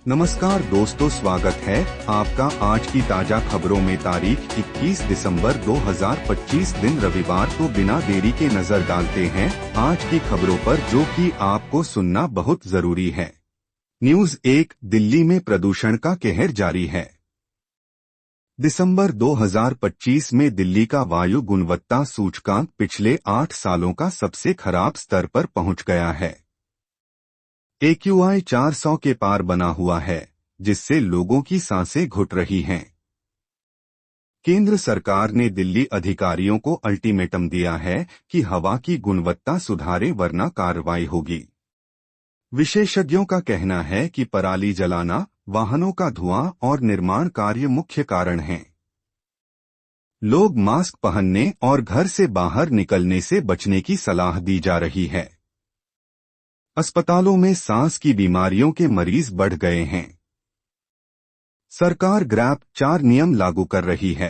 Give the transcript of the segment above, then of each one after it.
नमस्कार दोस्तों, स्वागत है आपका आज की ताजा खबरों में। तारीख 21 दिसंबर 2025 दिन रविवार। तो बिना देरी के नजर डालते हैं आज की खबरों पर, जो कि आपको सुनना बहुत जरूरी है। न्यूज 1। दिल्ली में प्रदूषण का कहर जारी है। दिसंबर 2025 में दिल्ली का वायु गुणवत्ता सूचकांक पिछले 8 सालों का सबसे खराब स्तर पर पहुंच गया है। AQI 400 के पार बना हुआ है, जिससे लोगों की सांसें घुट रही हैं। केंद्र सरकार ने दिल्ली अधिकारियों को अल्टीमेटम दिया है कि हवा की गुणवत्ता सुधारें, वरना कार्रवाई होगी। विशेषज्ञों का कहना है कि पराली जलाना, वाहनों का धुआं और निर्माण कार्य मुख्य कारण हैं। लोग मास्क पहनने और घर से बाहर निकलने से बचने की सलाह दी जा रही है। अस्पतालों में सांस की बीमारियों के मरीज बढ़ गए हैं। सरकार ग्रैप 4 नियम लागू कर रही है।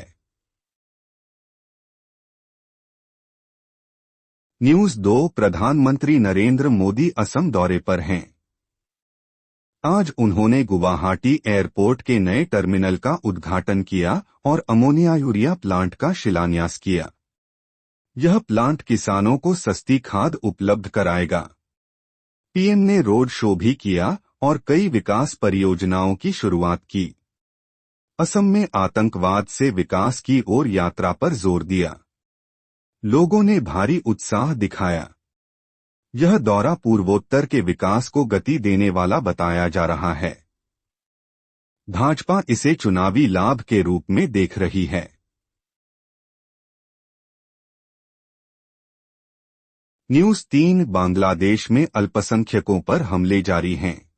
न्यूज 2। प्रधानमंत्री नरेंद्र मोदी असम दौरे पर हैं। आज उन्होंने गुवाहाटी एयरपोर्ट के नए टर्मिनल का उद्घाटन किया और अमोनिया यूरिया प्लांट का शिलान्यास किया। यह प्लांट किसानों को सस्ती खाद उपलब्ध कराएगा। पीएम ने रोड शो भी किया और कई विकास परियोजनाओं की शुरुआत की। असम में आतंकवाद से विकास की ओर यात्रा पर जोर दिया। लोगों ने भारी उत्साह दिखाया। यह दौरा पूर्वोत्तर के विकास को गति देने वाला बताया जा रहा है। भाजपा इसे चुनावी लाभ के रूप में देख रही है। न्यूज 3। बांग्लादेश में अल्पसंख्यकों पर हमले जारी हैं।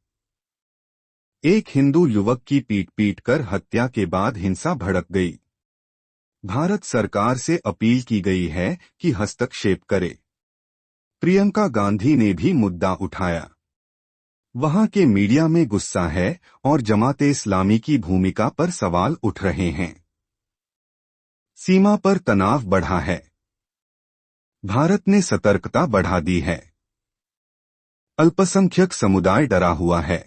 एक हिंदू युवक की पीट कर हत्या के बाद हिंसा भड़क गई। भारत सरकार से अपील की गई है कि हस्तक्षेप करे। प्रियंका गांधी ने भी मुद्दा उठाया। वहां के मीडिया में गुस्सा है और जमाते इस्लामी की भूमिका पर सवाल उठ रहे हैं। सीमा पर तनाव बढ़ा है। भारत ने सतर्कता बढ़ा दी है। अल्पसंख्यक समुदाय डरा हुआ है।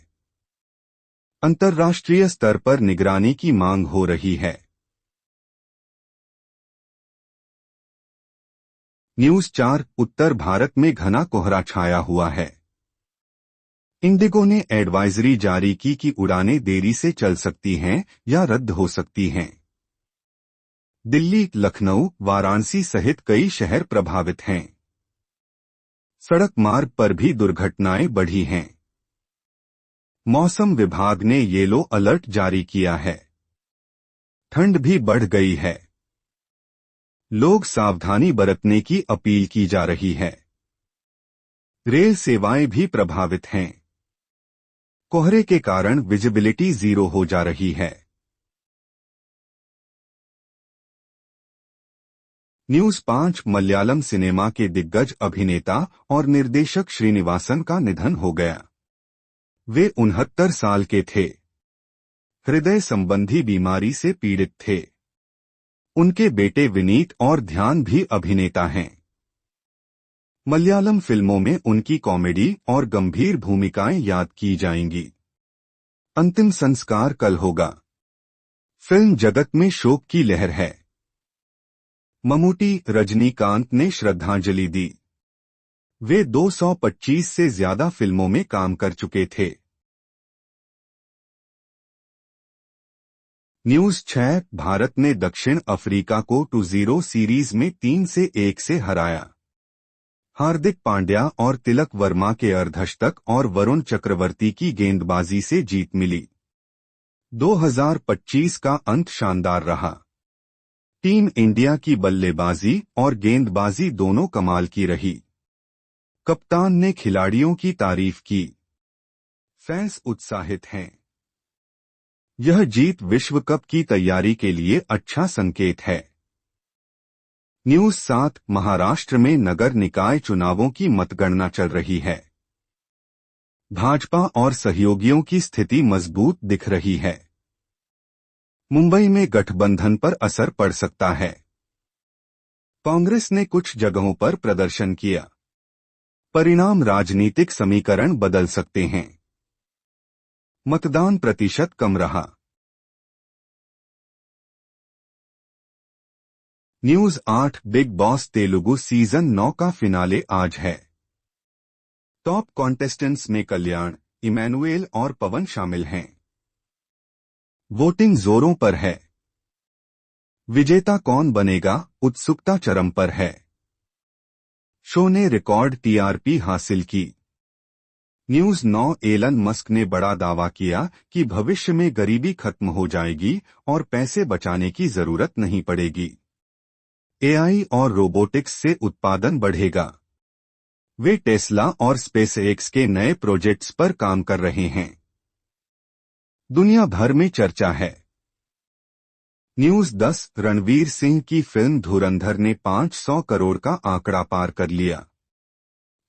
अंतर्राष्ट्रीय स्तर पर निगरानी की मांग हो रही है। न्यूज 4। उत्तर भारत में घना कोहरा छाया हुआ है। इंडिगो ने एडवाइजरी जारी की कि उड़ानें देरी से चल सकती हैं या रद्द हो सकती हैं। दिल्ली, लखनऊ, वाराणसी सहित कई शहर प्रभावित हैं। सड़क मार्ग पर भी दुर्घटनाएं बढ़ी हैं। मौसम विभाग ने येलो अलर्ट जारी किया है। ठंड भी बढ़ गई है। लोग सावधानी बरतने की अपील की जा रही है। रेल सेवाएं भी प्रभावित हैं। कोहरे के कारण विजिबिलिटी 0 हो जा रही है। न्यूज 5। मलयालम सिनेमा के दिग्गज अभिनेता और निर्देशक श्रीनिवासन का निधन हो गया। वे 69 साल के थे। हृदय संबंधी बीमारी से पीड़ित थे। उनके बेटे विनीत और ध्यान भी अभिनेता हैं। मलयालम फिल्मों में उनकी कॉमेडी और गंभीर भूमिकाएं याद की जाएंगी। अंतिम संस्कार कल होगा। फिल्म जगत में शोक की लहर है। ममूटी, रजनीकांत ने श्रद्धांजलि दी। वे 225 से ज्यादा फिल्मों में काम कर चुके थे। न्यूज 6। भारत ने दक्षिण अफ्रीका को 2-0 सीरीज में 3-1 से हराया। हार्दिक पांड्या और तिलक वर्मा के अर्धशतक और वरुण चक्रवर्ती की गेंदबाजी से जीत मिली। 2025 का अंत शानदार रहा। टीम इंडिया की बल्लेबाजी और गेंदबाजी दोनों कमाल की रही। कप्तान ने खिलाड़ियों की तारीफ की। फैंस उत्साहित हैं। यह जीत विश्व कप की तैयारी के लिए अच्छा संकेत है। न्यूज 7। महाराष्ट्र में नगर निकाय चुनावों की मतगणना चल रही है। भाजपा और सहयोगियों की स्थिति मजबूत दिख रही है। मुंबई में गठबंधन पर असर पड़ सकता है। कांग्रेस ने कुछ जगहों पर प्रदर्शन किया। परिणाम राजनीतिक समीकरण बदल सकते हैं। मतदान प्रतिशत कम रहा। News 8 big boss Telugu season 9 का फिनाले आज है। टॉप कॉन्टेस्टेंट्स में कल्याण, इमैनुएल और पवन शामिल हैं। वोटिंग जोरों पर है। विजेता कौन बनेगा, उत्सुकता चरम पर है। शो ने रिकॉर्ड टीआरपी हासिल की। न्यूज 9 एलन मस्क ने बड़ा दावा किया कि भविष्य में गरीबी खत्म हो जाएगी और पैसे बचाने की जरूरत नहीं पड़ेगी। एआई और रोबोटिक्स से उत्पादन बढ़ेगा। वे टेस्ला और स्पेसएक्स के नए प्रोजेक्ट्स पर काम कर रहे हैं। दुनिया भर में चर्चा है। न्यूज 10 रणवीर सिंह की फिल्म धुरंधर ने 500 करोड़ का आंकड़ा पार कर लिया।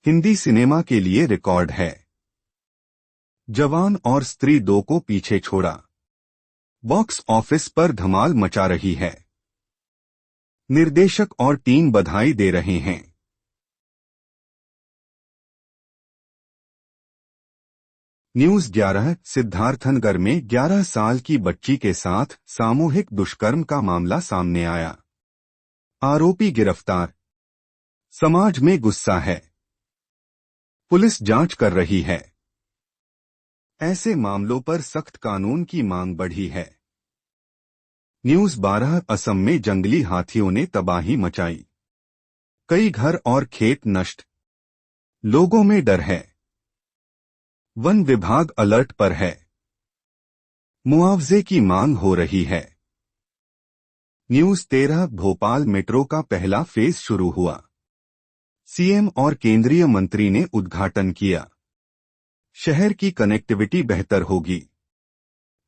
हिंदी सिनेमा के लिए रिकॉर्ड है। जवान और स्त्री 2 को पीछे छोड़ा। बॉक्स ऑफिस पर धमाल मचा रही है। निर्देशक और टीम बधाई दे रहे हैं। न्यूज 11 सिद्धार्थनगर में 11 साल की बच्ची के साथ सामूहिक दुष्कर्म का मामला सामने आया। आरोपी गिरफ्तार। समाज में गुस्सा है। पुलिस जांच कर रही है। ऐसे मामलों पर सख्त कानून की मांग बढ़ी है। न्यूज 12 असम में जंगली हाथियों ने तबाही मचाई। कई घर और खेत नष्ट। लोगों में डर है। वन विभाग अलर्ट पर है। मुआवजे की मांग हो रही है। न्यूज 13 भोपाल मेट्रो का पहला फेज शुरू हुआ। सीएम और केंद्रीय मंत्री ने उद्घाटन किया। शहर की कनेक्टिविटी बेहतर होगी।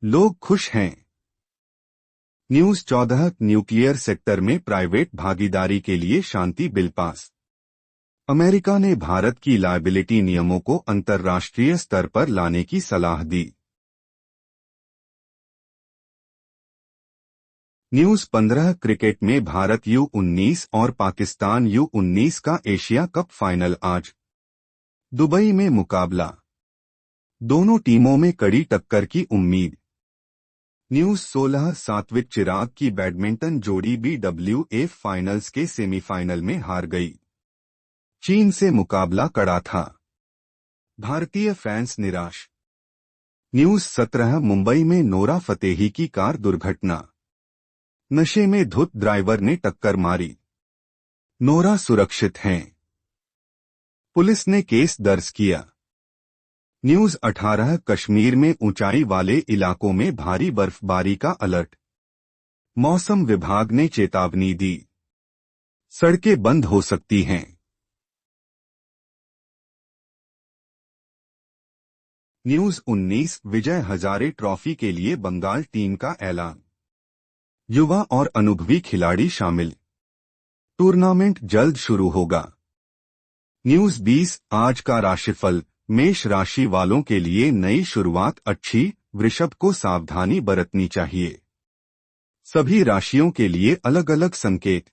लोग खुश हैं। न्यूज 14 न्यूक्लियर सेक्टर में प्राइवेट भागीदारी के लिए शांति बिल पास। अमेरिका ने भारत की लायबिलिटी नियमों को अंतर्राष्ट्रीय स्तर पर लाने की सलाह दी। न्यूज 15 क्रिकेट में भारत U19 और पाकिस्तान U19 का एशिया कप फाइनल आज। दुबई में मुकाबला। दोनों टीमों में कड़ी टक्कर की उम्मीद। न्यूज 16 सात्विक चिराग की बैडमिंटन जोड़ी BWF फाइनल्स के सेमीफाइनल में हार गई। चीन से मुकाबला कड़ा था। भारतीय फैंस निराश। न्यूज 17 मुंबई में नोरा फतेही की कार दुर्घटना। नशे में धुत ड्राइवर ने टक्कर मारी। नोरा सुरक्षित हैं। पुलिस ने केस दर्ज किया। न्यूज 18 कश्मीर में ऊंचाई वाले इलाकों में भारी बर्फबारी का अलर्ट। मौसम विभाग ने चेतावनी दी। सड़कें बंद हो सकती हैं। न्यूज 19 विजय हजारे ट्रॉफी के लिए बंगाल टीम का ऐलान। युवा और अनुभवी खिलाड़ी शामिल। टूर्नामेंट जल्द शुरू होगा। न्यूज 20 आज का राशिफल। मेष राशि वालों के लिए नई शुरुआत अच्छी। वृषभ को सावधानी बरतनी चाहिए। सभी राशियों के लिए अलग अलग संकेत।